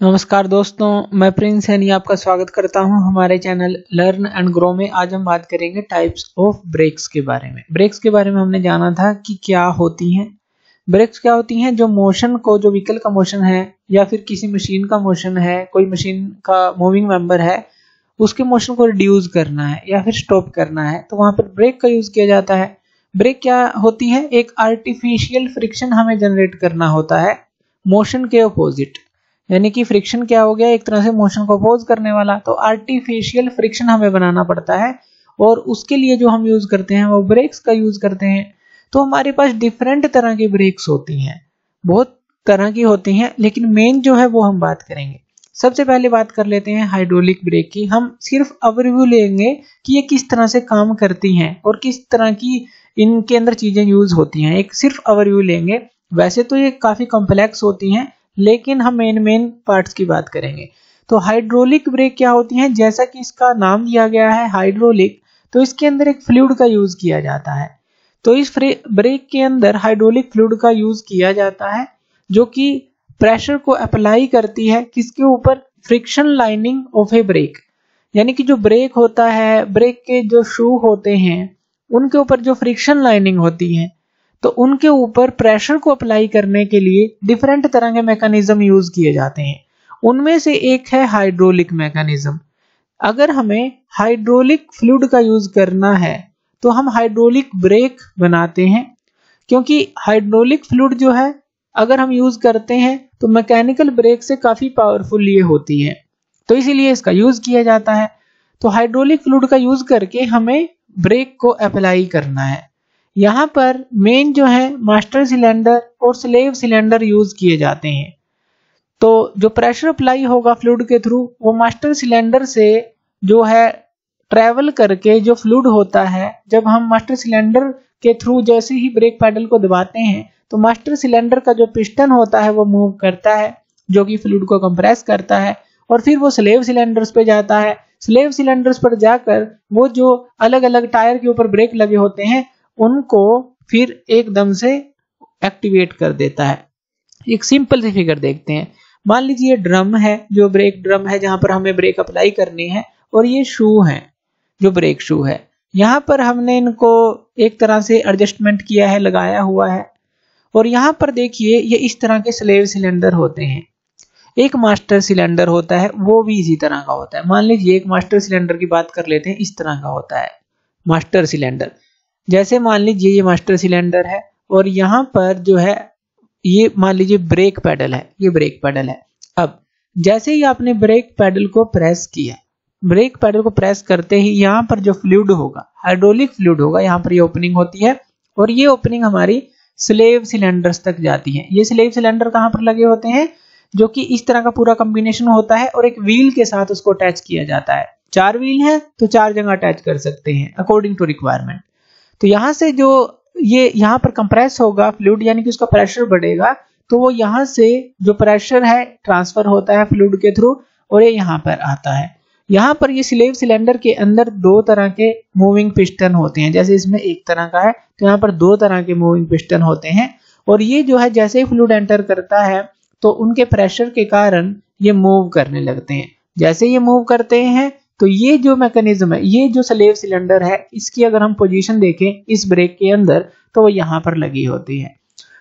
नमस्कार दोस्तों, मैं प्रिंस सैनी आपका स्वागत करता हूं हमारे चैनल लर्न एंड ग्रो में। आज हम बात करेंगे टाइप्स ऑफ ब्रेक्स के बारे में। ब्रेक्स के बारे में हमने जाना था कि क्या होती हैं। ब्रेक्स क्या होती हैं? जो मोशन को, जो व्हीकल का मोशन है या फिर किसी मशीन का मोशन है, कोई मशीन का मूविंग मेंबर है, उसके मोशन को रिड्यूस करना है या फिर स्टॉप करना है तो वहां पर ब्रेक का यूज किया जाता है। ब्रेक क्या होती है? एक आर्टिफिशियल फ्रिक्शन हमें जनरेट करना होता है मोशन के अपोजिट। यानी कि फ्रिक्शन क्या हो गया? एक तरह से मोशन को अपोज करने वाला। तो आर्टिफिशियल फ्रिक्शन हमें बनाना पड़ता है और उसके लिए जो हम यूज करते हैं वो ब्रेक्स का यूज करते हैं। तो हमारे पास डिफरेंट तरह की ब्रेक्स होती हैं, बहुत तरह की होती हैं, लेकिन मेन जो है वो हम बात करेंगे। सबसे पहले बात कर लेते हैं हाइड्रोलिक ब्रेक की। हम सिर्फ ओवरव्यू लेंगे कि ये किस तरह से काम करती हैं और किस तरह की इनके अंदर चीजें यूज होती हैं। एक सिर्फ ओवरव्यू लेंगे। वैसे तो ये काफी कॉम्प्लेक्स होती हैं, लेकिन हम मेन पार्ट्स की बात करेंगे। तो हाइड्रोलिक ब्रेक क्या होती हैं? जैसा कि इसका नाम दिया गया है हाइड्रोलिक, तो इसके अंदर एक फ्लूइड का यूज किया जाता है। तो इस ब्रेक के अंदर हाइड्रोलिक फ्लूइड का यूज किया जाता है जो कि प्रेशर को अप्लाई करती है किसके ऊपर? Friction lining of a brake. यानी कि जो ब्रेक होता है, ब्रेक के जो शू होते हैं उनके ऊपर जो फ्रिक्शन लाइनिंग होती है, तो उनके ऊपर प्रेशर को अप्लाई करने के लिए डिफरेंट तरह के मैकेनिज्म यूज किए जाते हैं। उनमें से एक है हाइड्रोलिक मैकेनिज्म। अगर हमें हाइड्रोलिक फ्लूइड का यूज करना है तो हम हाइड्रोलिक ब्रेक बनाते हैं, क्योंकि हाइड्रोलिक फ्लूइड जो है अगर हम यूज करते हैं तो मैकेनिकल ब्रेक से काफी पावरफुल ये होती है, तो इसीलिए इसका यूज किया जाता है। तो हाइड्रोलिक फ्लूइड का यूज करके हमें ब्रेक को अप्लाई करना है। यहाँ पर मेन जो है मास्टर सिलेंडर और स्लेव सिलेंडर यूज किए जाते हैं। तो जो प्रेशर अप्लाई होगा फ्लूइड के थ्रू वो मास्टर सिलेंडर से जो है ट्रेवल करके जो फ्लूइड होता है, जब हम मास्टर सिलेंडर के थ्रू जैसे ही ब्रेक पैडल को दबाते हैं तो मास्टर सिलेंडर का जो पिस्टन होता है वो मूव करता है, जो कि फ्लूइड को कंप्रेस करता है, और फिर वो स्लेव सिलेंडर्स पे जाता है। स्लेव सिलेंडर्स पर जाकर वो जो अलग अलग टायर के ऊपर ब्रेक लगे होते हैं उनको फिर एकदम से एक्टिवेट कर देता है। एक सिंपल सी फिगर देखते हैं। मान लीजिए ड्रम है, जो ब्रेक ड्रम है जहां पर हमें ब्रेक अप्लाई करनी है, और ये शू है जो ब्रेक शू है। यहां पर हमने इनको एक तरह से एडजस्टमेंट किया है, लगाया हुआ है। और यहां पर देखिए ये इस तरह के स्लेव सिलेंडर होते हैं। एक मास्टर सिलेंडर होता है, वो भी इसी तरह का होता है। मान लीजिए एक मास्टर सिलेंडर की बात कर लेते हैं, इस तरह का होता है मास्टर सिलेंडर। जैसे मान लीजिए ये मास्टर सिलेंडर है और यहाँ पर जो है ये मान लीजिए ब्रेक पैडल है, ये ब्रेक पैडल है। अब जैसे ही आपने ब्रेक पैडल को प्रेस किया, ब्रेक पैडल को प्रेस करते ही यहाँ पर जो फ्लूइड होगा, हाइड्रोलिक फ्लूइड होगा, यहाँ पर ये ओपनिंग होती है और ये ओपनिंग हमारी स्लेव सिलेंडर्स तक जाती है। ये स्लेव सिलेंडर कहाँ पर लगे होते हैं? जो कि इस तरह का पूरा कॉम्बिनेशन होता है और एक व्हील के साथ उसको अटैच किया जाता है। 4 व्हील है तो 4 जगह अटैच कर सकते हैं अकॉर्डिंग टू रिक्वायरमेंट। तो यहाँ से जो ये यहाँ पर कंप्रेस होगा फ्लूइड, यानी कि उसका प्रेशर बढ़ेगा, तो वो यहाँ से जो प्रेशर है ट्रांसफर होता है फ्लूइड के थ्रू और ये यहाँ पर आता है। यहाँ पर ये स्लेव सिलेंडर के अंदर 2 तरह के मूविंग पिस्टन होते हैं। जैसे इसमें एक तरह का है तो यहाँ पर 2 तरह के मूविंग पिस्टन होते हैं। और ये जो है जैसे ही फ्लूइड एंटर करता है तो उनके प्रेशर के कारण ये मूव करने लगते हैं। जैसे ये मूव करते हैं तो ये जो मैकेनिज्म है, ये जो स्लेव सिलेंडर है, इसकी अगर हम पोजीशन देखें इस ब्रेक के अंदर तो वो यहाँ पर लगी होती है।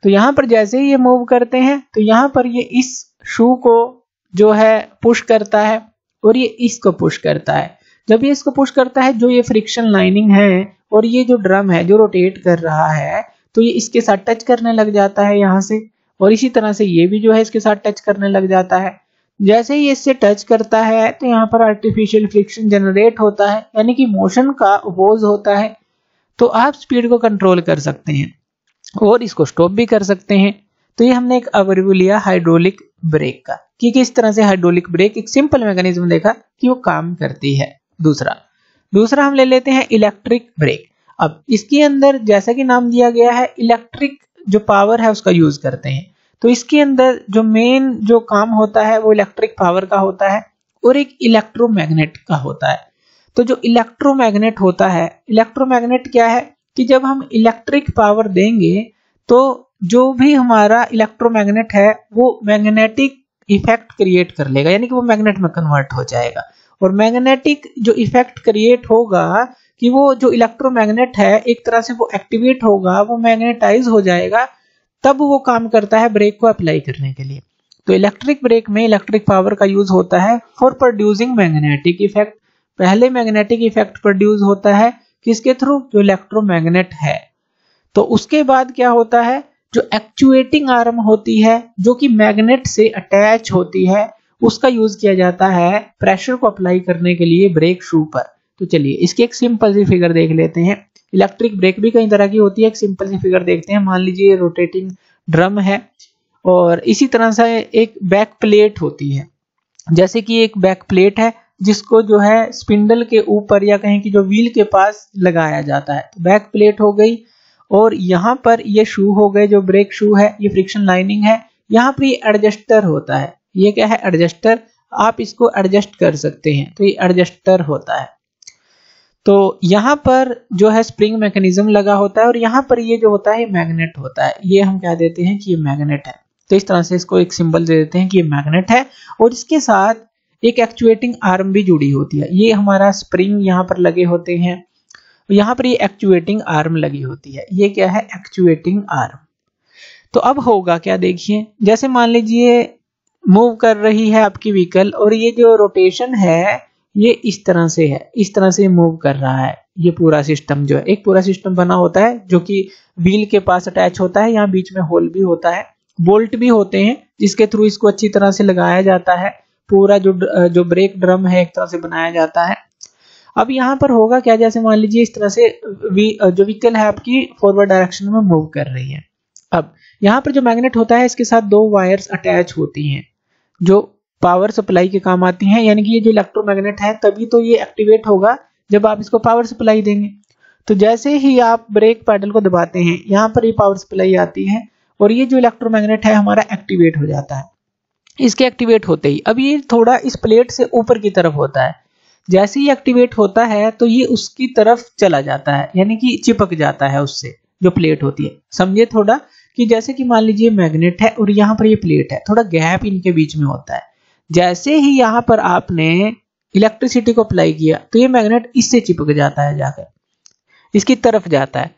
तो यहाँ पर जैसे ही ये मूव करते हैं तो यहाँ पर ये इस शू को जो है पुश करता है और ये इसको पुश करता है। जब ये इसको पुश करता है, जो ये फ्रिक्शन लाइनिंग है और ये जो ड्रम है जो रोटेट कर रहा है, तो ये इसके साथ टच करने लग जाता है यहाँ से, और इसी तरह से ये भी जो है इसके साथ टच करने लग जाता है। जैसे ही इससे टच करता है तो यहाँ पर आर्टिफिशियल फ्रिक्शन जनरेट होता है, यानी कि मोशन का अपोज होता है। तो आप स्पीड को कंट्रोल कर सकते हैं और इसको स्टॉप भी कर सकते हैं। तो ये हमने एक ओवरव्यू लिया हाइड्रोलिक ब्रेक का कि किस तरह से हाइड्रोलिक ब्रेक एक सिंपल मैकेनिज्म देखा कि वो काम करती है। दूसरा हम ले लेते हैं इलेक्ट्रिक ब्रेक। अब इसके अंदर जैसा कि नाम दिया गया है, इलेक्ट्रिक जो पावर है उसका यूज करते हैं। तो इसके अंदर जो मेन जो काम होता है वो इलेक्ट्रिक पावर का होता है और एक इलेक्ट्रोमैग्नेट का होता है। तो जो इलेक्ट्रोमैग्नेट होता है, इलेक्ट्रोमैग्नेट क्या है कि जब हम इलेक्ट्रिक पावर देंगे तो जो भी हमारा इलेक्ट्रोमैग्नेट है वो मैग्नेटिक इफेक्ट क्रिएट कर लेगा, यानी कि वो मैग्नेट में कन्वर्ट हो जाएगा। और मैग्नेटिक जो इफेक्ट क्रिएट होगा कि वो जो इलेक्ट्रोमैग्नेट है एक तरह से वो एक्टिवेट होगा, वो मैग्नेटाइज हो जाएगा, तब वो काम करता है ब्रेक को अप्लाई करने के लिए। तो इलेक्ट्रिक ब्रेक में इलेक्ट्रिक पावर का यूज होता है फॉर प्रोड्यूसिंग मैग्नेटिक इफेक्ट। पहले मैग्नेटिक इफेक्ट प्रोड्यूस होता है किसके थ्रू, जो इलेक्ट्रोमैग्नेट है। तो उसके बाद क्या होता है, जो एक्चुएटिंग आर्म होती है जो कि मैग्नेट से अटैच होती है, उसका यूज किया जाता है प्रेशर को अप्लाई करने के लिए ब्रेक शू पर। तो चलिए इसकी एक सिंपल सी फिगर देख लेते हैं। इलेक्ट्रिक ब्रेक भी कई तरह की होती है, एक सिंपल सी फिगर देखते हैं। मान लीजिए रोटेटिंग ड्रम है और इसी तरह से एक बैक प्लेट होती है। जैसे कि एक बैक प्लेट है जिसको जो है स्पिंडल के ऊपर या कहें कि जो व्हील के पास लगाया जाता है, तो बैक प्लेट हो गई। और यहाँ पर ये शू हो गए, जो ब्रेक शू है, ये फ्रिक्शन लाइनिंग है। यहाँ पर ये एडजस्टर होता है। ये क्या है, एडजस्टर। आप इसको एडजस्ट कर सकते हैं, तो ये एडजस्टर होता है। तो यहाँ पर जो है स्प्रिंग मैकेनिज्म लगा होता है और यहाँ पर ये जो होता है मैग्नेट होता है। ये हम कह देते हैं कि ये मैग्नेट है। तो इस तरह से इसको एक सिंबल दे देते हैं कि ये मैग्नेट है और इसके साथ एक एक्चुएटिंग आर्म भी जुड़ी होती है। ये हमारा स्प्रिंग यहाँ पर लगे होते हैं, यहाँ पर ये एक्चुएटिंग आर्म लगी होती है। ये क्या है, एक्चुएटिंग आर्म। तो अब होगा क्या, देखिए जैसे मान लीजिए मूव कर रही है आपकी व्हीकल और ये जो रोटेशन है ये इस तरह से है, इस तरह से मूव कर रहा है। ये पूरा सिस्टम जो है, एक पूरा सिस्टम बना होता है जो कि व्हील के पास अटैच होता है। यहाँ बीच में होल भी होता है, बोल्ट भी होते हैं जिसके थ्रू इसको अच्छी तरह से लगाया जाता है। पूरा जो ब्रेक ड्रम है एक तरह से बनाया जाता है। अब यहाँ पर होगा क्या, जैसे मान लीजिए इस तरह से जो व्हीकल है आपकी फॉरवर्ड डायरेक्शन में मूव कर रही है। अब यहाँ पर जो मैग्नेट होता है इसके साथ दो वायर्स अटैच होती हैं जो पावर सप्लाई के काम आती हैं। यानी कि ये जो इलेक्ट्रोमैग्नेट है तभी तो ये एक्टिवेट होगा जब आप इसको पावर सप्लाई देंगे। तो जैसे ही आप ब्रेक पैडल को दबाते हैं यहाँ पर ये पावर सप्लाई आती है और ये जो इलेक्ट्रोमैग्नेट है हमारा एक्टिवेट हो जाता है। इसके एक्टिवेट होते ही अब ये थोड़ा इस प्लेट से ऊपर की तरफ होता है। जैसे ही एक्टिवेट होता है तो ये उसकी तरफ चला जाता है, यानी कि चिपक जाता है उससे, जो प्लेट होती है। समझे थोड़ा कि जैसे कि मान लीजिए मैग्नेट है और यहाँ पर ये प्लेट है, थोड़ा गैप इनके बीच में होता है। जैसे ही यहाँ पर आपने इलेक्ट्रिसिटी को अप्लाई किया तो ये मैग्नेट इससे चिपक जाता है, जाकर इसकी तरफ जाता है।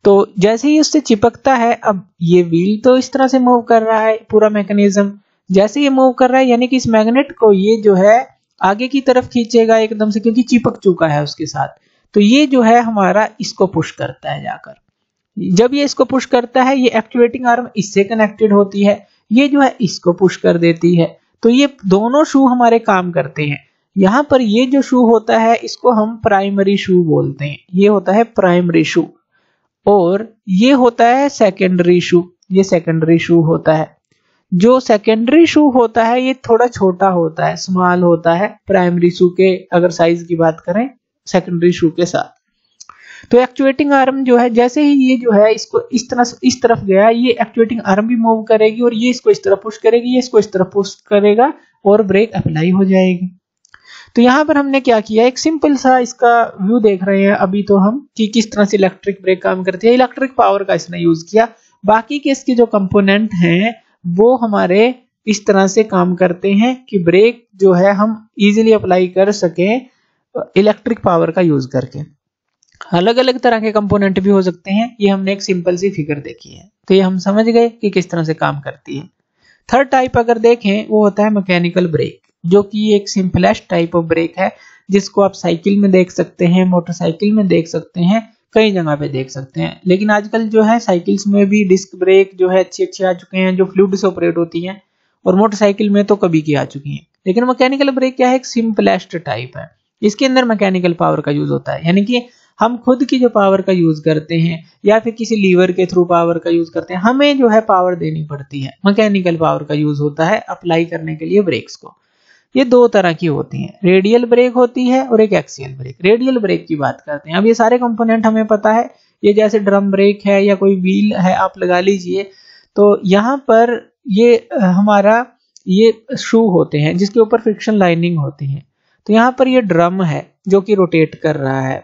तो जैसे ही उससे चिपकता है, अब ये व्हील तो इस तरह से मूव कर रहा है, पूरा मैकेनिज्म जैसे ये मूव कर रहा है, यानी कि इस मैग्नेट को ये जो है आगे की तरफ खींचेगा एकदम से, क्योंकि चिपक चुका है उसके साथ। तो ये जो है हमारा इसको पुश करता है जाकर। जब ये इसको पुश करता है, ये एक्चुएटिंग आर्म इससे कनेक्टेड होती है, ये जो है इसको पुश कर देती है। तो ये दोनों शू हमारे काम करते हैं। यहाँ पर ये जो शू होता है इसको हम प्राइमरी शू बोलते हैं। ये होता है प्राइमरी शू और ये होता है सेकेंडरी शू। ये सेकेंडरी शू होता है। जो सेकेंडरी शू होता है ये थोड़ा छोटा होता है, स्मॉल होता है प्राइमरी शू के अगर साइज की बात करें सेकेंडरी शू के साथ। तो एक्चुएटिंग आर्म जो है, जैसे ही ये जो है इसको इस तरफ गया, ये एक्चुएटिंग आर्म भी मूव करेगी और ये इसको इस तरफ पुश करेगी, ये इसको इस तरफ पुश करेगा और ब्रेक अप्लाई हो जाएगी। तो यहाँ पर हमने क्या किया, एक सिंपल सा इसका व्यू देख रहे हैं अभी तो हम कि किस तरह से इलेक्ट्रिक ब्रेक काम करती है। इलेक्ट्रिक पावर का इसने यूज किया। बाकी के इसके जो कंपोनेंट हैं वो हमारे इस तरह से काम करते हैं कि ब्रेक जो है हम इजीली अप्लाई कर सकें इलेक्ट्रिक पावर का यूज करके। अलग अलग तरह के कंपोनेंट भी हो सकते हैं। ये हमने एक सिंपल सी फिगर देखी है, तो ये हम समझ गए कि किस तरह से काम करती है। थर्ड टाइप अगर देखें वो होता है मैकेनिकल ब्रेक, जो कि एक सिंपलेस्ट टाइप ऑफ ब्रेक है, जिसको आप साइकिल में देख सकते हैं, मोटरसाइकिल में देख सकते हैं, कई जगह पे देख सकते हैं। लेकिन आजकल जो है साइकिल्स में भी डिस्क ब्रेक जो है अच्छे आ चुके हैं, जो फ्लूइड से ऑपरेट होती हैं, और मोटरसाइकिल में तो कभी की आ चुकी हैं। लेकिन मैकेनिकल ब्रेक क्या है, एक सिंपलेस्ट टाइप है। इसके अंदर मैकेनिकल पावर का यूज होता है, यानी कि हम खुद की जो पावर का यूज करते हैं या फिर किसी लीवर के थ्रू पावर का यूज करते हैं, हमें जो है पावर देनी पड़ती है। मैकेनिकल पावर का यूज होता है अप्लाई करने के लिए ब्रेक्स को। ये दो तरह की होती हैं, रेडियल ब्रेक होती है और एक एक्सियल ब्रेक। रेडियल ब्रेक की बात करते हैं। अब ये सारे कंपोनेंट हमें पता है, ये जैसे ड्रम ब्रेक है या कोई व्हील है आप लगा लीजिए, तो यहाँ पर ये हमारा ये शू होते हैं जिसके ऊपर फ्रिक्शन लाइनिंग होती है। तो यहाँ पर ये ड्रम है जो कि रोटेट कर रहा है।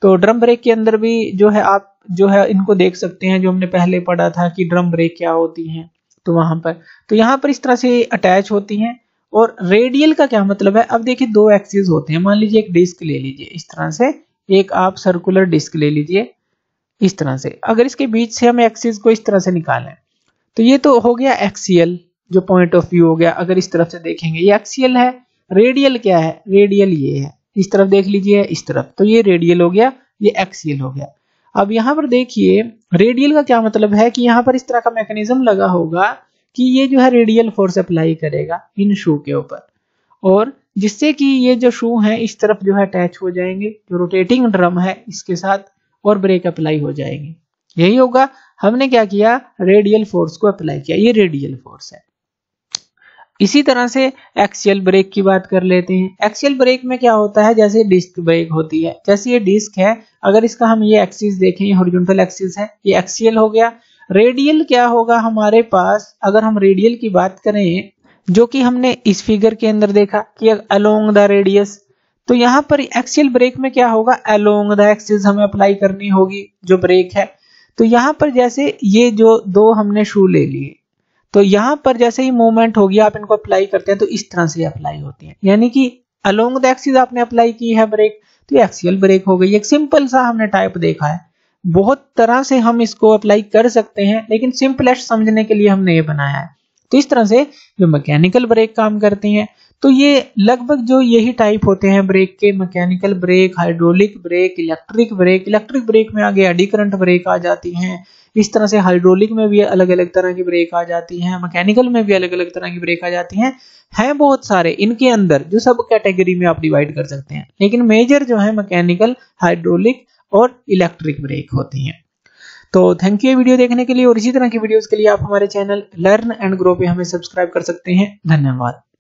तो ड्रम ब्रेक के अंदर भी जो है आप जो है इनको देख सकते हैं, जो हमने पहले पढ़ा था कि ड्रम ब्रेक क्या होती हैं। तो वहां पर, तो यहाँ पर इस तरह से अटैच होती हैं। और रेडियल का क्या मतलब है, अब देखिए दो एक्सिस होते हैं, मान लीजिए एक डिस्क ले लीजिए इस तरह से, एक आप सर्कुलर डिस्क ले लीजिए इस तरह से, अगर इसके बीच से हम एक्सिस को इस तरह से निकालें तो ये तो हो गया एक्सियल जो पॉइंट ऑफ व्यू हो गया, अगर इस तरफ से देखेंगे ये एक्सियल है। रेडियल क्या है, रेडियल ये है, इस तरफ देख लीजिए इस तरफ, तो ये रेडियल हो गया, ये एक्सियल हो गया। अब यहाँ पर देखिए रेडियल का क्या मतलब है कि यहाँ पर इस तरह का मैकेनिज्म लगा होगा कि ये जो है रेडियल फोर्स अप्लाई करेगा इन शू के ऊपर, और जिससे कि ये जो शू है इस तरफ जो है अटैच हो जाएंगे, जो रोटेटिंग ड्रम है इसके साथ, और ब्रेक अप्लाई हो जाएगी। यही होगा, हमने क्या किया, रेडियल फोर्स को अप्लाई किया, ये रेडियल फोर्स है। इसी तरह से एक्सियल ब्रेक की बात कर लेते हैं। एक्सियल ब्रेक में क्या होता है, जैसे डिस्क ब्रेक होती है, जैसे ये डिस्क है, अगर इसका हम ये एक्सिस देखें, ये हॉरिजॉन्टल एक्सिस है, ये एक्सियल हो गया। रेडियल क्या होगा हमारे पास, अगर हम रेडियल की बात करें जो कि हमने इस फिगर के अंदर देखा कि अलोंग द रेडियस, तो यहाँ पर एक्सियल ब्रेक में क्या होगा, अलोंग द एक्सिस हमें अप्लाई करनी होगी जो ब्रेक है। तो यहाँ पर जैसे ये जो दो हमने शू ले लिए, तो यहाँ पर जैसे ही मूवमेंट होगी आप इनको अप्लाई करते हैं तो इस तरह से अप्लाई होती है, यानी कि अलोंग द एक्सिस आपने अप्लाई की है ब्रेक, तो ये एक्सियल ब्रेक हो गई। एक सिंपल सा हमने टाइप देखा है, बहुत तरह से हम इसको अप्लाई कर सकते हैं, लेकिन सिंपलेस्ट समझने के लिए हमने ये बनाया है। तो इस तरह से जो मैकेनिकल ब्रेक काम करती हैं, तो ये लगभग जो यही टाइप होते हैं ब्रेक के, mechanical brake, hydraulic brake, electric brake. Electric brake में आगे एडी करंट ब्रेक आ जाती हैं, इस तरह से हाइड्रोलिक में भी अलग अलग तरह की ब्रेक आ जाती हैं, मैकेनिकल में भी अलग अलग तरह की ब्रेक आ जाती हैं। हैं बहुत सारे इनके अंदर जो सब कैटेगरी में आप डिवाइड कर सकते हैं, लेकिन मेजर जो है मैकेनिकल, हाइड्रोलिक और इलेक्ट्रिक ब्रेक होती हैं। तो थैंक यू वीडियो देखने के लिए, और इसी तरह की वीडियोस के लिए आप हमारे चैनल लर्न एंड ग्रो पे हमें सब्सक्राइब कर सकते हैं। धन्यवाद।